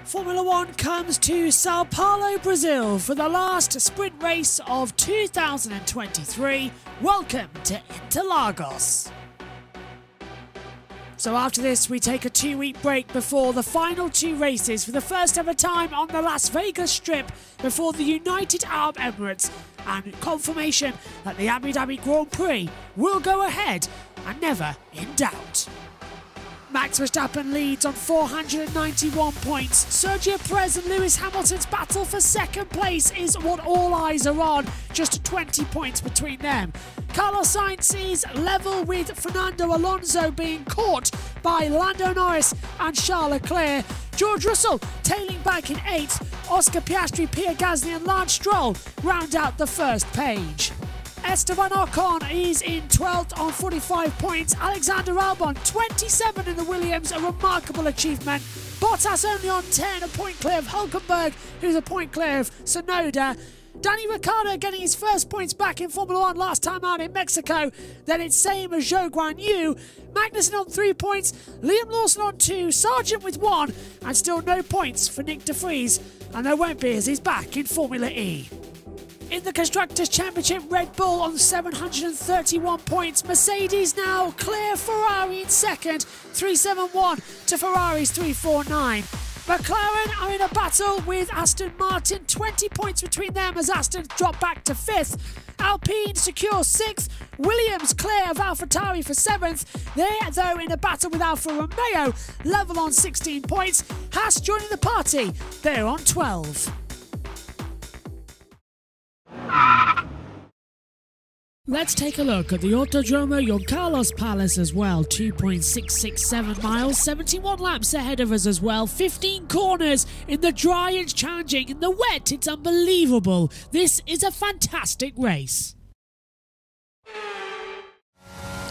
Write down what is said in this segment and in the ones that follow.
Formula One comes to Sao Paulo, Brazil for the last sprint race of 2023. Welcome to Interlagos. So after this, we take a 2-week break before the final 2 races for the first ever time on the Las Vegas Strip before the United Arab Emirates, and confirmation that the Abu Dhabi Grand Prix will go ahead and never in doubt. Max Verstappen leads on 491 points. Sergio Perez and Lewis Hamilton's battle for second place is what all eyes are on, just 20 points between them. Carlos Sainz is level with Fernando Alonso, being caught by Lando Norris and Charles Leclerc. George Russell tailing back in 8th. Oscar Piastri, Pierre Gasly and Lance Stroll round out the first page. Esteban Ocon is in 12th on 45 points. Alexander Albon, 27 in the Williams, a remarkable achievement. Bottas only on 10, a point clear of Hülkenberg, who's a point clear of Tsunoda. Danny Ricciardo getting his first points back in Formula 1 last time out in Mexico. Then it's same as Zhou Guan Yu. Magnussen on 3 points, Liam Lawson on 2, Sargent with 1, and still no points for Nick de Vries. And there won't be as he's back in Formula E. In the Constructors' Championship, Red Bull on 731 points. Mercedes now clear Ferrari in second, 371 to Ferrari's 349. McLaren are in a battle with Aston Martin, 20 points between them as Aston drop back to 5th. Alpine secure 6th. Williams clear of AlphaTauri for 7th. They're, though, in a battle with Alfa Romeo, level on 16 points. Haas joining the party, they're on 12. Let's take a look at the Autodromo Juan Carlos Palace as well. 2.667 miles, 71 laps ahead of us as well. 15 corners. In the dry it's challenging, in the wet it's unbelievable. This is a fantastic race.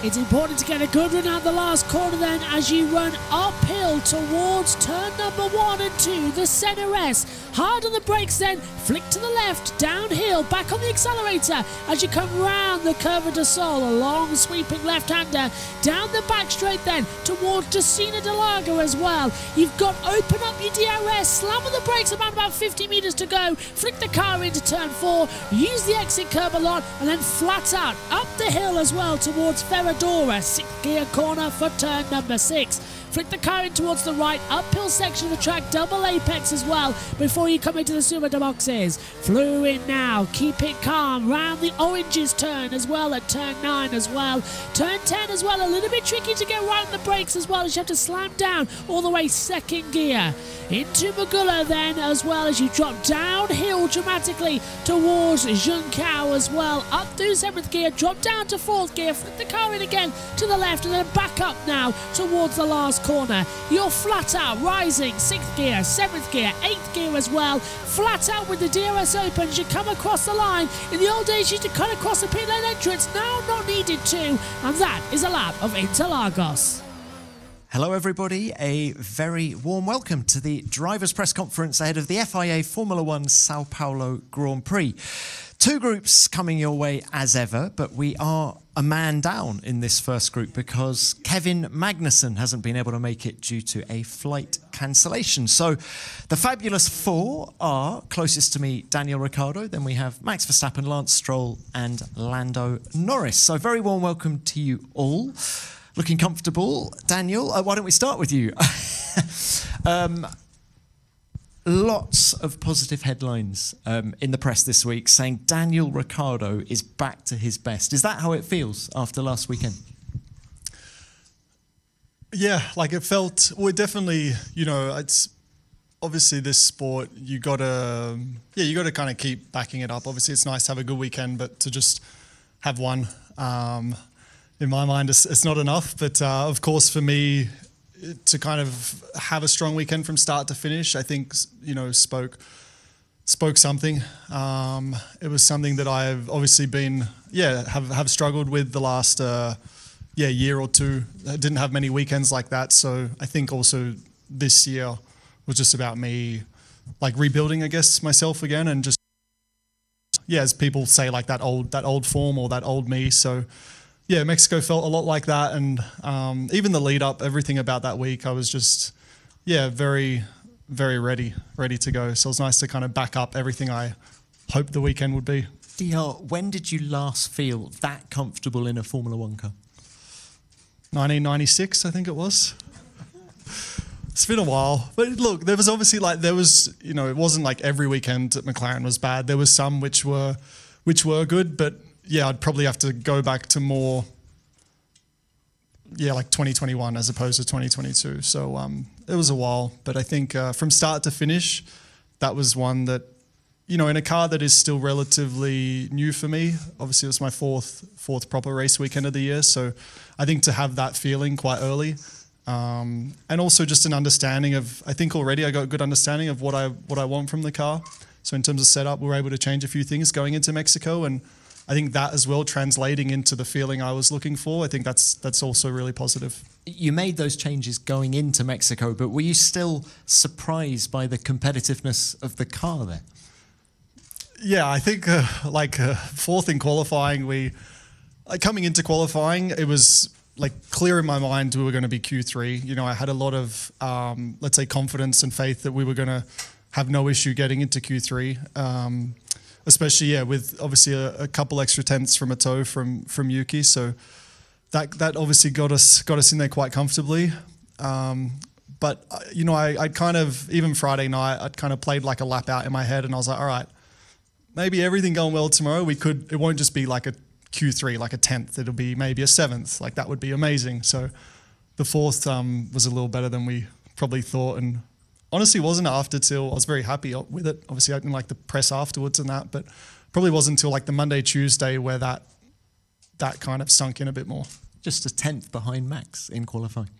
It's important to get a good run out the last corner then as you run uphill towards turn number 1 and 2, the Senna S. Hard on the brakes then, flick to the left, downhill, back on the accelerator as you come round the Curva de Sol, a long sweeping left-hander, down the back straight then towards Decina de Lago as well. You've got open up your DRS, slam on the brakes about 50 metres to go, flick the car into turn 4, use the exit curb a lot and then flat out up the hill as well towards Ferradura, 6th gear corner for turn number 6. Flick the car in towards the right, uphill section of the track, double apex as well, before you come into the Suma de boxes. Flew in now, keep it calm, round the oranges turn as well at turn 9 as well. Turn 10 as well, a little bit tricky to get right on the brakes as well, as you have to slam down all the way 2nd gear. Into Magula then as well as you drop downhill dramatically towards Junção as well. Up through 7th gear, drop down to 4th gear, flick the car in again to the left and then back up now towards the last corner. You're flat out, rising, 6th gear, 7th gear, 8th gear as well. Flat out with the DRS open as you come across the line. In the old days you used to cut across the pit lane entrance, now not needed to. And that is a lap of Interlagos. Hello everybody, a very warm welcome to the Drivers' Press Conference ahead of the FIA Formula One Sao Paulo Grand Prix. 2 groups coming your way as ever, but we are a man down in this first group because Kevin Magnussen hasn't been able to make it due to a flight cancellation. So the fabulous 4 are closest to me, Daniel Ricciardo, then we have Max Verstappen, Lance Stroll and Lando Norris. So very warm welcome to you all. Looking comfortable. Daniel, why don't we start with you? Lots of positive headlines in the press this week saying Daniel Ricciardo is back to his best. Is that how it feels after last weekend? Yeah, like it felt, well, definitely, you know, it's obviously this sport, you gotta kind of keep backing it up. Obviously, it's nice to have a good weekend, but to just have one, in my mind, it's not enough. But of course, for me, to kind of have a strong weekend from start to finish, I think spoke something. It was something that I've obviously been have struggled with the last year or two. I didn't have many weekends like that, so I think also this year was just about me like rebuilding, I guess, myself again, and just as people say, like that old form or that old me. So Mexico felt a lot like that, and even the lead up, everything about that week, I was just very, very ready to go. So it was nice to kind of back up everything I hoped the weekend would be. DR, when did you last feel that comfortable in a Formula One car? 1996, I think it was. It's been a while, but look, there was obviously it wasn't like every weekend at McLaren was bad. There was some which were good, but I'd probably have to go back to more, like 2021 as opposed to 2022. So it was a while, but I think from start to finish, that was one that, in a car that is still relatively new for me. Obviously, it was my fourth proper race weekend of the year, so I think to have that feeling quite early. And also just an understanding of, I think already I got a good understanding of what I want from the car. So in terms of setup, we were able to change a few things going into Mexico, and I think that as well translating into the feeling I was looking for. I think that's also really positive. You made those changes going into Mexico, but were you still surprised by the competitiveness of the car there? Yeah, I think fourth in qualifying, coming into qualifying, it was like clear in my mind we were going to be Q3. I had a lot of, let's say, confidence and faith that we were going to have no issue getting into Q3, especially, with obviously a couple extra tenths from a toe from Yuki. So that obviously got us in there quite comfortably. But, I'd kind of, even Friday night, I'd kind of played like a lap out in my head, and I was like, all right, maybe everything going well tomorrow, it won't just be like a Q3, like a 10th, it'll be maybe a 7th, like that would be amazing. So the fourth was a little better than we probably thought, and honestly wasn't after till I was very happy with it. Obviously I didn't like the press afterwards and that, but probably wasn't until like the Monday, Tuesday where that kind of sunk in a bit more. Just a 10th behind Max in qualifying.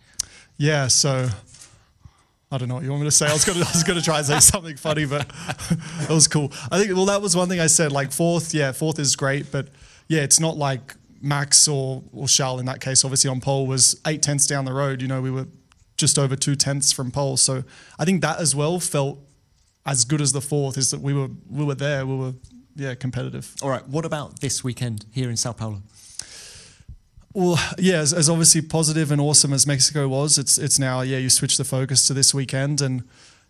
Yeah, so I don't know what you want me to say. I was going to try and say something funny, but it was cool. I think, that was one thing I said, like fourth is great, but it's not like Max or Charles in that case, obviously on pole, was 8 tenths down the road. We were just over 2 tenths from pole. So I think that as well felt as good as the fourth, is that we were there. We were, competitive. All right. What about this weekend here in Sao Paulo? Well, as obviously positive and awesome as Mexico was, it's now, you switch the focus to this weekend, and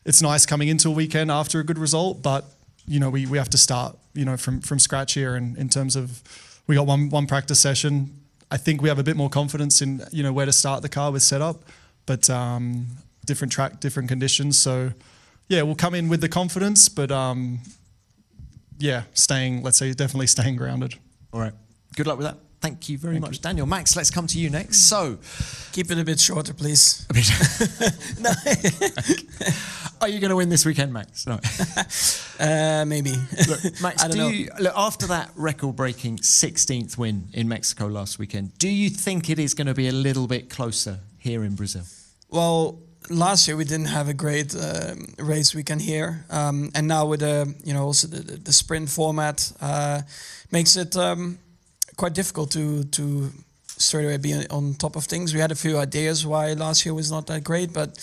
it's nice coming into a weekend after a good result, but, we have to start, from scratch here, and in terms of, we got one practice session. I think we have a bit more confidence in, where to start the car with setup, but different track, different conditions. So, we'll come in with the confidence, but, definitely staying grounded. All right. Good luck with that. Thank you very much, Daniel. Max, let's come to you next. So, keep it a bit shorter, please. No. Are you going to win this weekend, Max? No. Maybe. Look, Max, after that record-breaking 16th win in Mexico last weekend, do you think it is going to be a little bit closer here in Brazil? Well, last year we didn't have a great race weekend here, and now with also the sprint format makes it quite difficult to straight away be on top of things. We had a few ideas why last year was not that great, but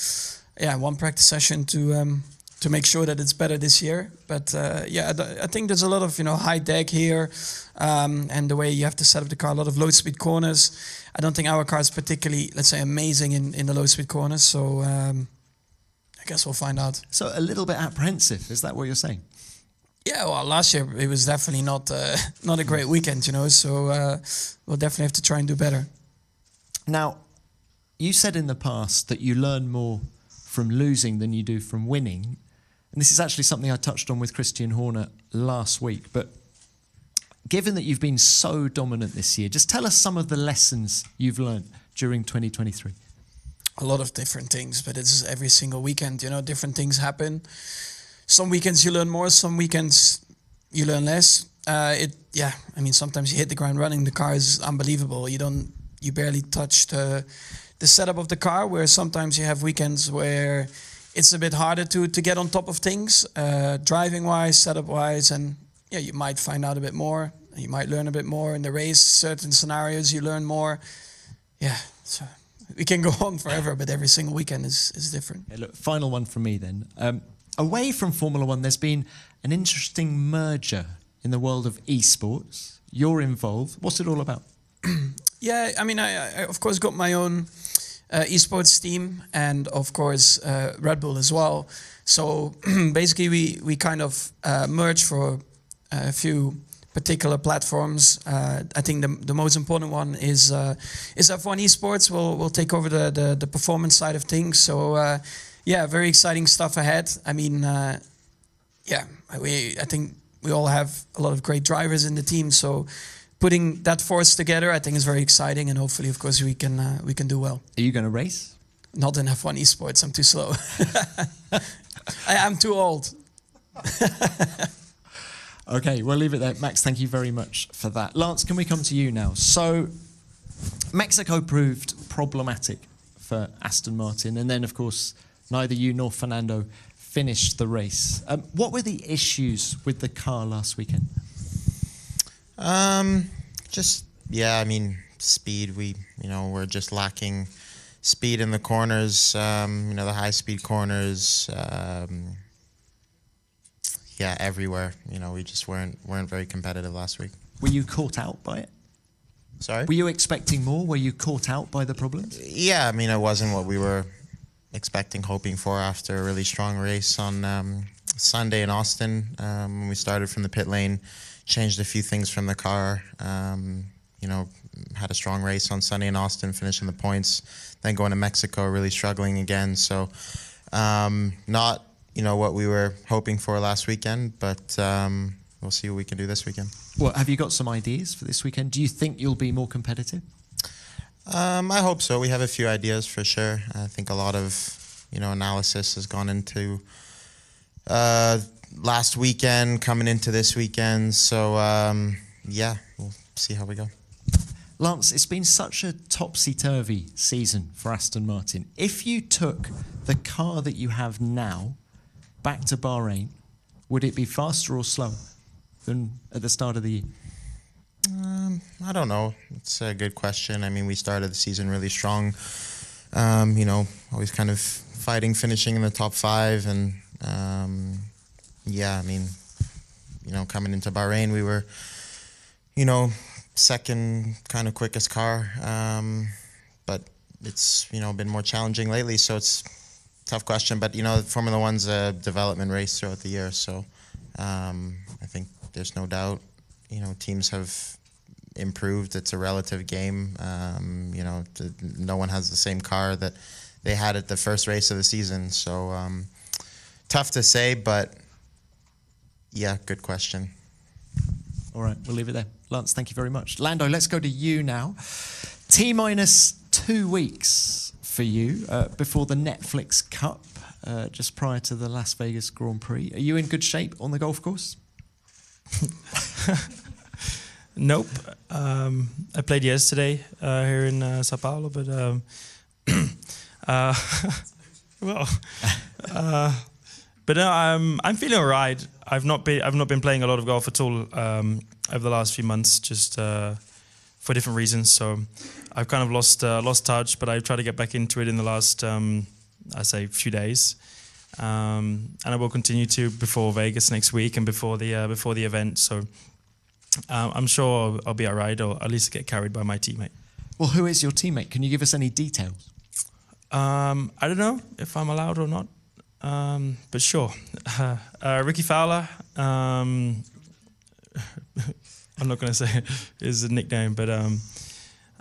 one practice session to make sure that it's better this year. But I think there's a lot of high deck here, and the way you have to set up the car, a lot of low speed corners. I don't think our car is particularly, let's say, amazing in the low speed corners. So I guess we'll find out. So a little bit apprehensive, is that what you're saying? Yeah, well, last year it was definitely not a great weekend, so we'll definitely have to try and do better. Now, you said in the past that you learn more from losing than you do from winning, and this is actually something I touched on with Christian Horner last week, but given that you've been so dominant this year, just tell us some of the lessons you've learned during 2023. a lot of different things, but it's every single weekend, you know, different things happen. Some weekends you learn more, some weekends you learn less. I mean, sometimes you hit the ground running. The car is unbelievable. You barely touch the setup of the car. Where sometimes you have weekends where it's a bit harder to get on top of things, driving wise, setup wise, and yeah, you might find out a bit more. You might learn a bit more in the race. Certain scenarios you learn more. Yeah, so we can go on forever, but every single weekend is different. Yeah, look, final one from me then. Away from Formula One, there's been an interesting merger in the world of esports. You're involved. What's it all about? Yeah, I mean, I of course got my own esports team, and of course Red Bull as well. So basically, we kind of merged for a few particular platforms. I think the most important one is F1 Esports. Will take over the performance side of things. So yeah, very exciting stuff ahead. I mean, yeah, I think we all have a lot of great drivers in the team. So putting that force together, I think, is very exciting, and hopefully, of course, we can do well. Are you going to race? Not in F1 Esports. I'm too slow. I'm too old. Okay, we'll leave it there. Max, thank you very much for that. Lance, can we come to you now? So, Mexico proved problematic for Aston Martin, and then, of course, neither you nor Fernando finished the race. What were the issues with the car last weekend? I mean, speed. We're just lacking speed in the corners. The high-speed corners. Everywhere. We just weren't very competitive last week. Were you caught out by it? Sorry? Were you expecting more? Were you caught out by the problems? Yeah, I mean, it wasn't what we were hoping for after a really strong race on Sunday in Austin. When we started from the pit lane, changed a few things from the car. Had a strong race on Sunday in Austin, finishing the points. Then going to Mexico, really struggling again. So not what we were hoping for last weekend, but we'll see what we can do this weekend. Well, have you got some ideas for this weekend? Do you think you'll be more competitive? I hope so. We have a few ideas for sure. I think a lot of analysis has gone into last weekend, coming into this weekend. So we'll see how we go. Lance, it's been such a topsy-turvy season for Aston Martin. If you took the car that you have now back to Bahrain, would it be faster or slower than at the start of the year? I don't know. It's a good question. I mean, we started the season really strong. Always kind of fighting, finishing in the top 5. And, coming into Bahrain, we were, second kind of quickest car. But it's, been more challenging lately, so it's a tough question. But, Formula One's a development race throughout the year, so I think there's no doubt, teams have improved. It's a relative game. No one has the same car that they had at the first race of the season. So tough to say, but yeah, good question. All right, we'll leave it there. Lance, thank you very much. Lando, let's go to you now. T-minus 2 weeks for you before the Netflix Cup, just prior to the Las Vegas Grand Prix. Are you in good shape on the golf course? Nope. I played yesterday here in Sao Paulo, but but no, I'm feeling alright. I've not been playing a lot of golf at all over the last few months, just for different reasons. So I've kind of lost touch, but I've tried to get back into it in the last few days. And I will continue to before Vegas next week and before the event. So I'm sure I'll be all right, or at least get carried by my teammate. Well, who is your teammate? Can you give us any details? I don't know if I'm allowed or not, but sure. Ricky Fowler. I'm not going to say his nickname, but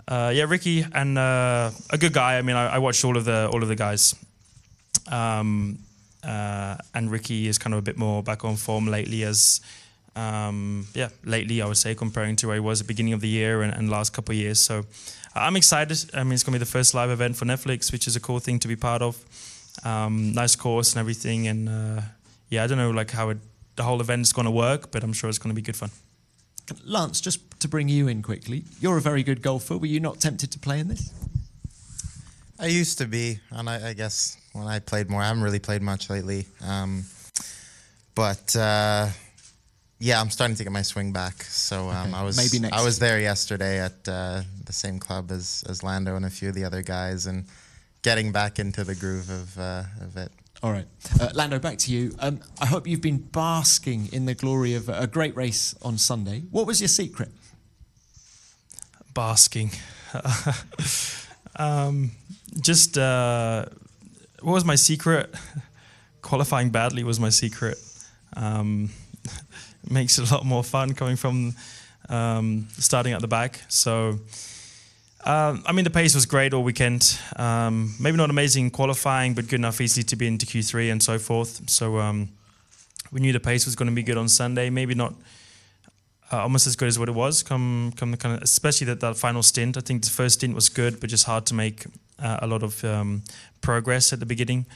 yeah, Ricky, and a good guy. I mean, I watched all of the guys. And Ricky is kind of a bit more back on form lately, as lately I would say, comparing to where he was at the beginning of the year and last couple of years. So I'm excited. I mean, it's going to be the first live event for Netflix, which is a cool thing to be part of. Nice course and everything. And I don't know like how the whole event is going to work, but I'm sure it's going to be good fun. Lance, just to bring you in quickly, you're a very good golfer. Were you not tempted to play in this? I used to be, and I guess when I played more, I haven't really played much lately. I'm starting to get my swing back. So Maybe next I was there yesterday at the same club as Lando and a few of the other guys, and getting back into the groove of it. All right. Lando, back to you. I hope you've been basking in the glory of a great race on Sunday. What was your secret? Basking. What was my secret? Qualifying badly was my secret. Makes it a lot more fun coming from starting at the back. So, the pace was great all weekend. Maybe not amazing qualifying, but good enough easily to be into Q3 and so forth. So we knew the pace was going to be good on Sunday. Maybe not almost as good as what it was. Especially that final stint. I think the first stint was good, but just hard to make a lot of progress at the beginning.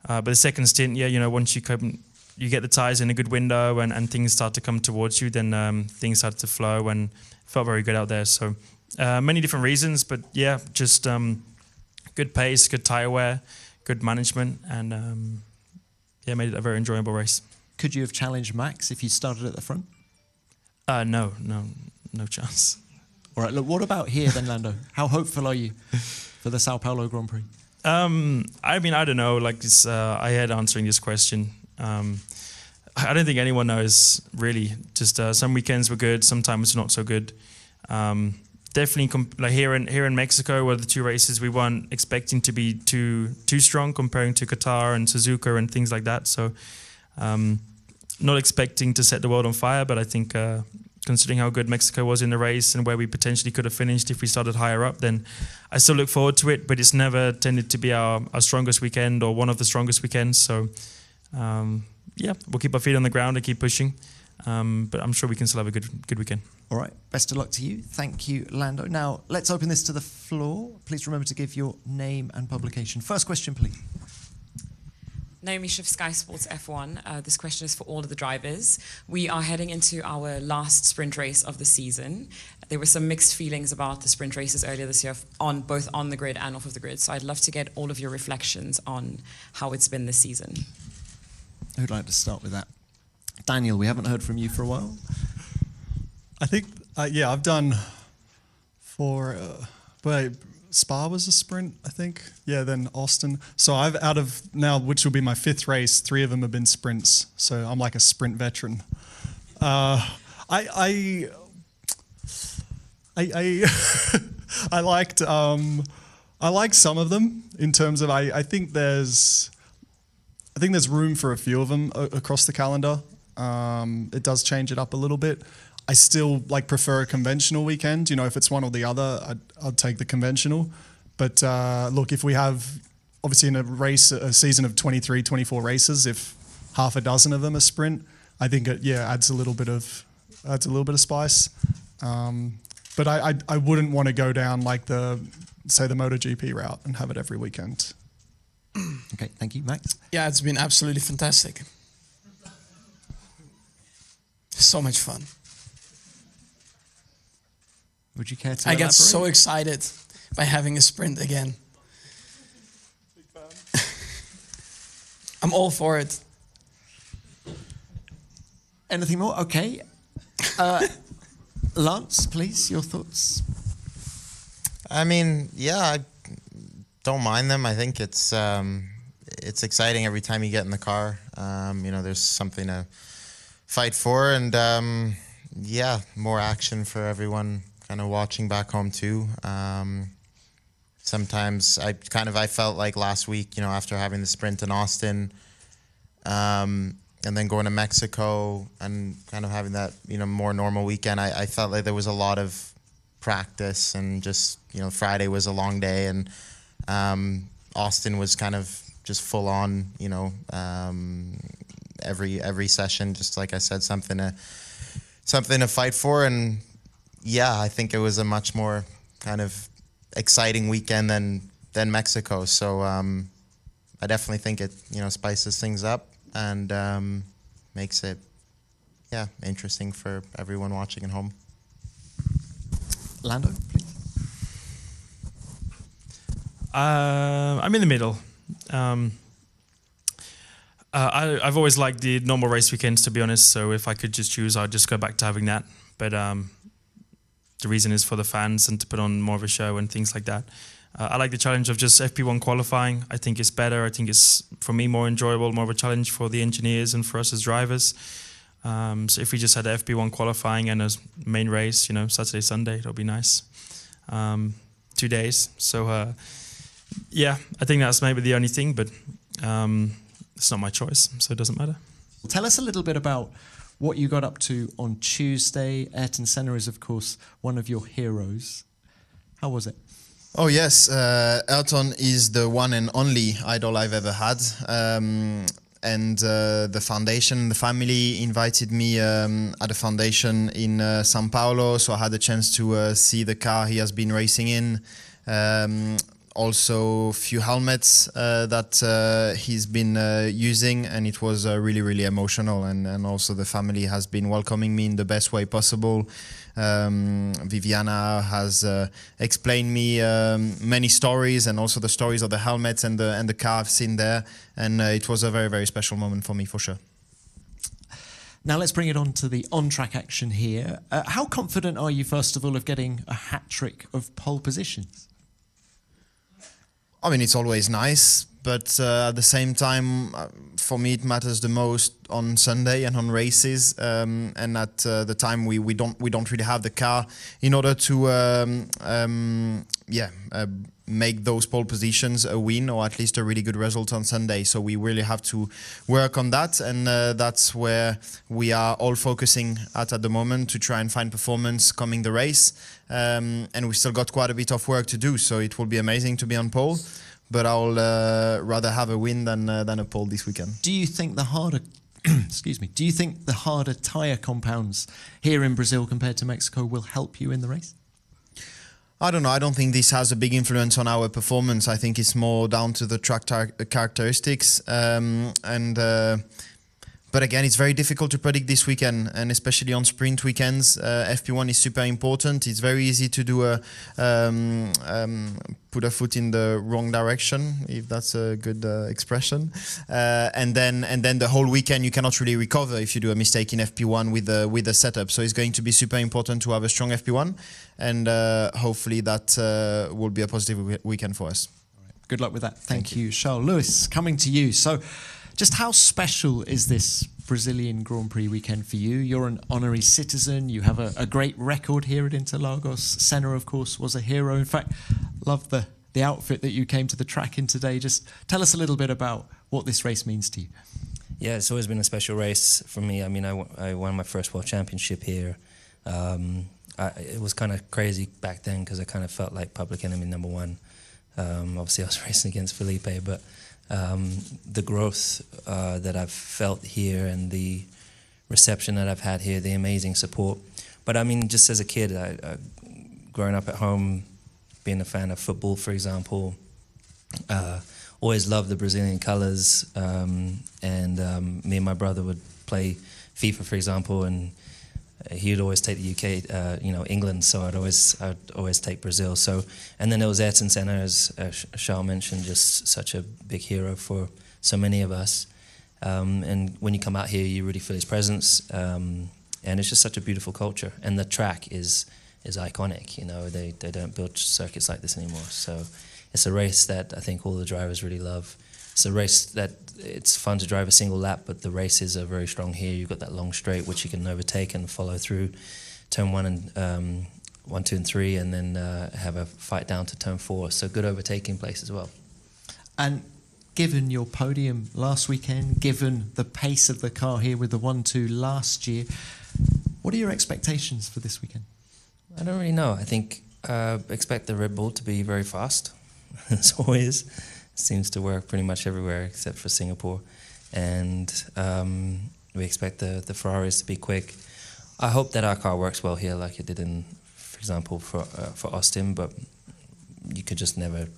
But the second stint, once you get the tyres in a good window and things start to come towards you, then things started to flow and felt very good out there. So many different reasons, but just good pace, good tyre wear, good management, and made it a very enjoyable race. Could you have challenged Max if you started at the front? No chance. All right, look, what about here then, Lando? How hopeful are you for the Sao Paulo Grand Prix? I don't know. I had answering this question. I don't think anyone knows really. Just some weekends were good, sometimes not so good. Definitely, here in Mexico, where the two races we weren't expecting to be too strong comparing to Qatar and Suzuka and things like that. So, not expecting to set the world on fire, but I think considering how good Mexico was in the race and where we potentially could have finished if we started higher up, then I still look forward to it. But it's never tended to be our strongest weekend or one of the strongest weekends. So. We'll keep our feet on the ground and keep pushing. But I'm sure we can still have a good weekend. All right. Best of luck to you. Thank you, Lando. Now, let's open this to the floor. Please remember to give your name and publication. First question, please. Naomi Schiff, Sky Sports F1. This question is for all of the drivers. We are heading into our last sprint race of the season. There were some mixed feelings about the sprint races earlier this year, both on the grid and off of the grid. So I'd love to get all of your reflections on how it's been this season. Who'd like to start with that? Daniel, we haven't heard from you for a while. I think, I've done Spa was a sprint, I think. Yeah, then Austin. So I've out of now, which will be my 5th race, 3 of them have been sprints. So I'm like a sprint veteran. I liked some of them in terms of I think there's room for a few of them across the calendar. It does change it up a little bit. I still prefer a conventional weekend. If it's one or the other, I'd take the conventional. But look, if we have, obviously in a season of 23, 24 races, if half a dozen of them are sprint, I think it adds a little bit of spice. But I wouldn't want to go down the MotoGP route and have it every weekend. Okay, thank you, Max. Yeah, it's been absolutely fantastic. So much fun. Would you care to I elaborate? get so excited by having a sprint again. Big fan. I'm all for it. Anything more? Okay. Lance, please, your thoughts? I don't mind them. I think it's exciting every time you get in the car. There's something to fight for, and more action for everyone kind of watching back home too. Sometimes I felt like last week, after having the sprint in Austin, and then going to Mexico and kind of having that, more normal weekend, I felt like there was a lot of practice and just, Friday was a long day, and Austin was kind of just full on, every session, just like I said, something to fight for. And yeah, I think it was a much more kind of exciting weekend than Mexico. So I definitely think it spices things up and makes it interesting for everyone watching at home. Lando, please. I'm in the middle. I've always liked the normal race weekends, to be honest. So if I could just choose, I'd just go back to having that. But the reason is for the fans and to put on more of a show and things like that. I like the challenge of just FP1 qualifying. I think it's better. I think it's, for me, more enjoyable, more of a challenge for the engineers and for us as drivers. So if we just had FP1 qualifying and a main race, Saturday, Sunday, it'll be nice. 2 days. So yeah, I think that's maybe the only thing, but it's not my choice, so it doesn't matter. Tell us a little bit about what you got up to on Tuesday. Ayrton Senna is, of course, one of your heroes. How was it? Oh yes, Ayrton is the one and only idol I've ever had. And the foundation, the family invited me at the foundation in São Paulo, so I had the chance to see the car he has been racing in. Also a few helmets that he's been using, and it was really, really emotional. And also the family has been welcoming me in the best way possible. Viviana has explained me many stories, and also the stories of the helmets and the car I've seen there, and it was a very, very special moment for me, for sure. Now let's bring it on to the on-track action here. How confident are you, first of all, of getting a hat-trick of pole positions? I mean, it's always nice, but at the same time, for me, it matters the most on Sunday and on races. And at the time, we don't really have the car in order to make those pole positions a win, or at least a really good result on Sunday. So we really have to work on that, and that's where we are all focusing at the moment, to try and find performance coming the race. And we still got quite a bit of work to do, so it will be amazing to be on pole, but I'll rather have a win than a pole this weekend. Do you think the harder excuse me, do you think the harder tyre compounds here in Brazil compared to Mexico will help you in the race? I don't know. I don't think this has a big influence on our performance. I think it's more down to the track characteristics. But again, it's very difficult to predict this weekend, and especially on sprint weekends. FP1 is super important. It's very easy to do put a foot in the wrong direction, if that's a good expression. And then the whole weekend you cannot really recover if you do a mistake in FP1 with the setup. So it's going to be super important to have a strong FP1, and hopefully that will be a positive weekend for us. All right. Good luck with that. Thank you, Charles. Lewis, coming to you. So, just how special is this Brazilian Grand Prix weekend for you? You're an honorary citizen. You have a great record here at Interlagos. Senna, of course, was a hero. In fact, love the outfit that you came to the track in today. Just tell us a little bit about what this race means to you. Yeah, it's always been a special race for me. I mean, I won my first World Championship here. It was kind of crazy back then because I kind of felt like public enemy #1. Obviously, I was racing against Felipe, but the growth that I've felt here and the reception that I've had here, the amazing support. But I mean, just as a kid, growing up at home, being a fan of football, for example, always loved the Brazilian colors. And me and my brother would play FIFA, for example, and he'd always take the UK, England. So I'd always take Brazil. So, and then there was Ayrton Senna, as Charles mentioned, just such a big hero for so many of us. And when you come out here, you really feel his presence. And it's just such a beautiful culture. And the track is iconic. You know, they don't build circuits like this anymore. So it's a race that I think all the drivers really love. It's a race that it's fun to drive a single lap, but the races are very strong here. You've got that long straight which you can overtake and follow through turn 1, 2, and 3, and then have a fight down to turn 4. So good overtaking place as well. And given your podium last weekend, given the pace of the car here with the 1-2 last year, what are your expectations for this weekend? I don't really know. I think expect the Red Bull to be very fast, as always. Seems to work pretty much everywhere except for Singapore. and we expect the Ferraris to be quick. I hope that our car works well here, like it did in, for example, for Austin. But you could just never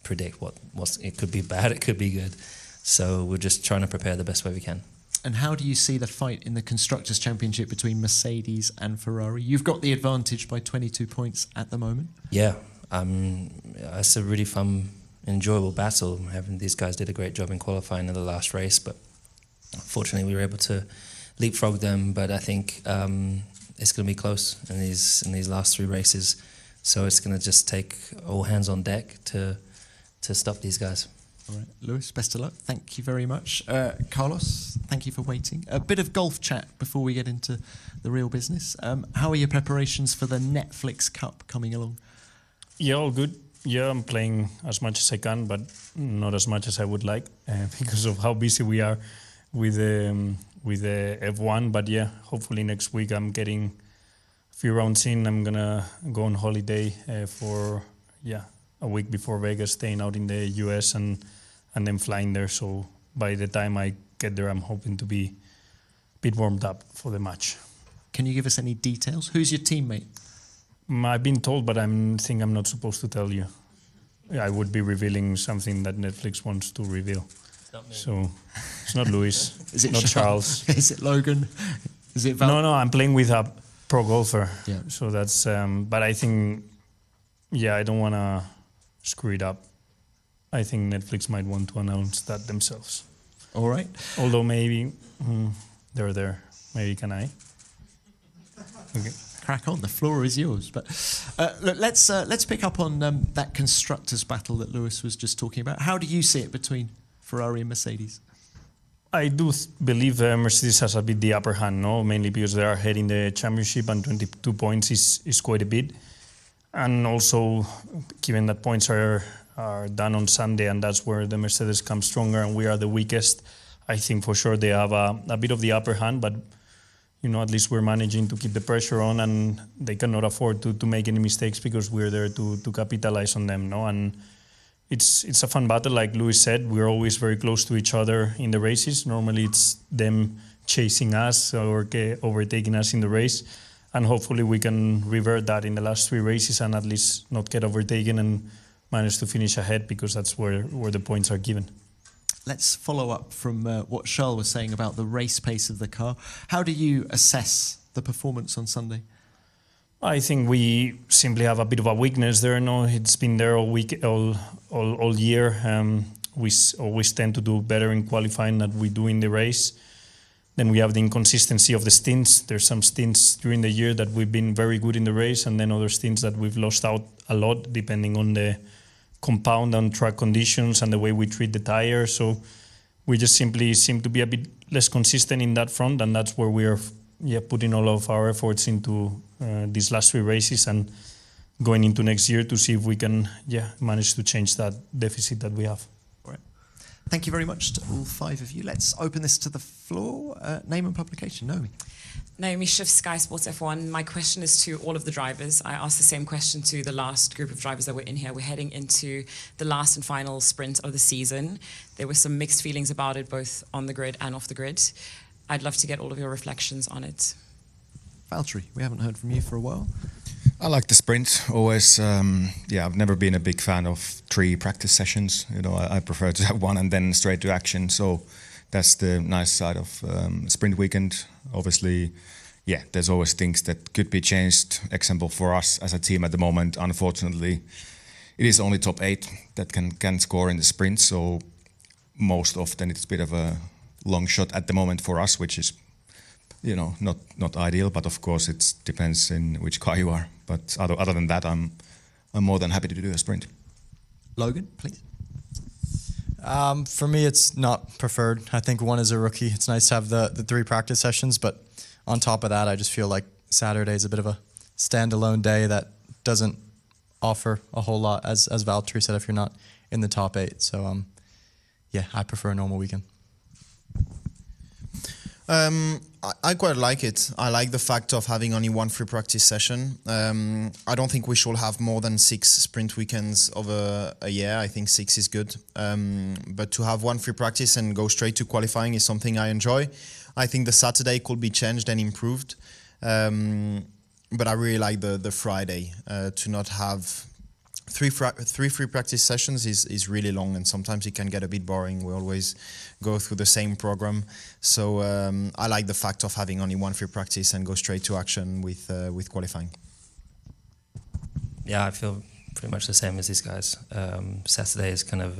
predict what's. It could be bad, it could be good. So we're just trying to prepare the best way we can. And how do you see the fight in the Constructors' Championship between Mercedes and Ferrari? You've got the advantage by 22 points at the moment. Yeah, it's a really fun, enjoyable battle. These guys did a great job in qualifying in the last race, but unfortunately we were able to leapfrog them. But I think it's going to be close in these last 3 races. So it's going to just take all hands on deck to stop these guys. All right, Lewis, best of luck. Thank you very much. Carlos, thank you for waiting. A bit of golf chat before we get into the real business. How are your preparations for the Netflix Cup coming along? Yeah, all good. Yeah, I'm playing as much as I can, but not as much as I would like because of how busy we are with the F1. But yeah, hopefully next week I'm getting a few rounds in. I'm gonna go on holiday for a week before Vegas, staying out in the US and then flying there. So by the time I get there, I'm hoping to be a bit warmed up for the match. Can you give us any details? Who's your teammate? I've been told, but I think I'm not supposed to tell you. I would be revealing something that Netflix wants to reveal. It's not me. So it's not Luis. Is it not Charles? Is it Logan? Is it Val? No, I'm playing with a pro golfer. Yeah. So that's, but I think, I don't want to screw it up. I think Netflix might want to announce that themselves. All right. Although maybe they're there. Maybe can I? Okay. Crack on. The floor is yours. But look, let's pick up on that constructors' battle that Lewis was just talking about. How do you see it between Ferrari and Mercedes? I do believe Mercedes has a bit the upper hand, no? Mainly because they are heading the championship, and 22 points is quite a bit. And also, given that points are done on Sunday, and that's where the Mercedes comes stronger and we are the weakest, I think for sure they have a bit of the upper hand, but at least we're managing to keep the pressure on, and they cannot afford to make any mistakes because we're there to capitalize on them, no? And it's a fun battle, like Lewis said. We're always very close to each other in the races. Normally it's them chasing us or overtaking us in the race. And hopefully we can revert that in the last 3 races and at least not get overtaken and manage to finish ahead, because that's where the points are given. Let's follow up from what Charles was saying about the race pace of the car. How do you assess the performance on Sunday? I think we simply have a bit of a weakness there. No, it's been there all week, all year. We always tend to do better in qualifying than we do in the race. Then we have the inconsistency of the stints. There's some stints during the year that we've been very good in the race, and then other stints that we've lost out a lot, depending on the compound and track conditions and the way we treat the tire. So we just simply seem to be a bit less consistent in that front, and that's where we are putting all of our efforts into these last 3 races and going into next year to see if we can manage to change that deficit that we have. Thank you very much to all 5 of you. Let's open this to the floor. Name and publication, Naomi. Naomi Schiff, Sky Sports F1. My question is to all of the drivers. I asked the same question to the last group of drivers that were in here. We're heading into the last and final sprint of the season. There were some mixed feelings about it, both on the grid and off the grid. I'd love to get all of your reflections on it. Valtteri, we haven't heard from you for a while. I like the sprint. Always, I've never been a big fan of 3 practice sessions. I prefer to have 1 and then straight to action. So that's the nice side of sprint weekend. Obviously, there's always things that could be changed. Example for us as a team at the moment, unfortunately, it is only top 8 that can score in the sprint. So most often it's a bit of a long shot at the moment for us, which is not ideal, but of course it depends in which car you are. But other than that, I'm more than happy to do a sprint. Logan, please. For me, it's not preferred. I think 1 is a rookie. It's nice to have the 3 practice sessions, but on top of that, I just feel like Saturday is a bit of a standalone day that doesn't offer a whole lot, as Valtteri said, if you're not in the top 8. So, I prefer a normal weekend. I quite like it. I like the fact of having only one free practice session. I don't think we should have more than 6 sprint weekends over a year. I think 6 is good. But to have one free practice and go straight to qualifying is something I enjoy. I think the Saturday could be changed and improved. But I really like the Friday. To not have three free practice sessions is really long, and sometimes it can get a bit boring. We always go through the same program. So I like the fact of having only one free practice and go straight to action with qualifying. Yeah, I feel pretty much the same as these guys. Saturday is kind of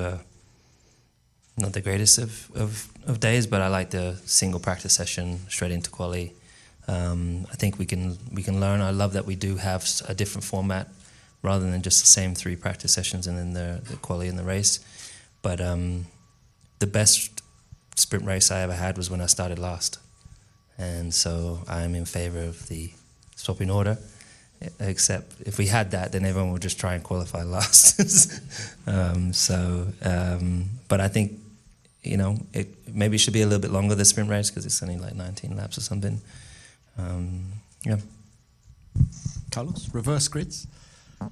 not the greatest of days, but I like the single practice session straight into quali. I think we can learn. I love that we do have a different format rather than just the same 3 practice sessions and then the quali and the race. But the best sprint race I ever had was when I started last. And so I'm in favor of the swapping order, except if we had that, then everyone would just try and qualify last. But I think, it maybe should be a little bit longer, the sprint race, because it's only like 19 laps or something. Yeah. Carlos, reverse grids?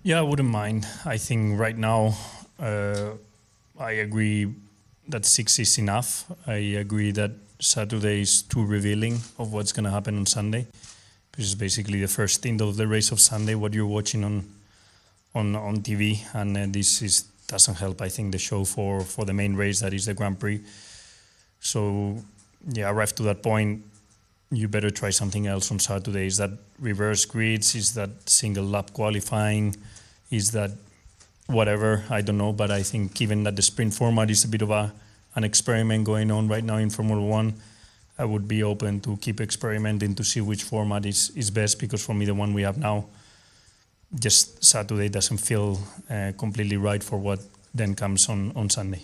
Yeah, I wouldn't mind. I think right now I agree that 6 is enough. I agree that Saturday is too revealing of what's going to happen on Sunday, which is basically the first stint of the race of Sunday, what you're watching on TV, and this doesn't help, I think, the show for the main race, that is the Grand Prix. So, yeah, arrived to that point, you better try something else on Saturday. Is that reverse grids? Is that single lap qualifying? Is that whatever? I don't know. But I think given that the sprint format is a bit of an experiment going on right now in Formula One, I would be open to keep experimenting to see which format is best, because for me the one we have now, just Saturday doesn't feel completely right for what then comes on Sunday.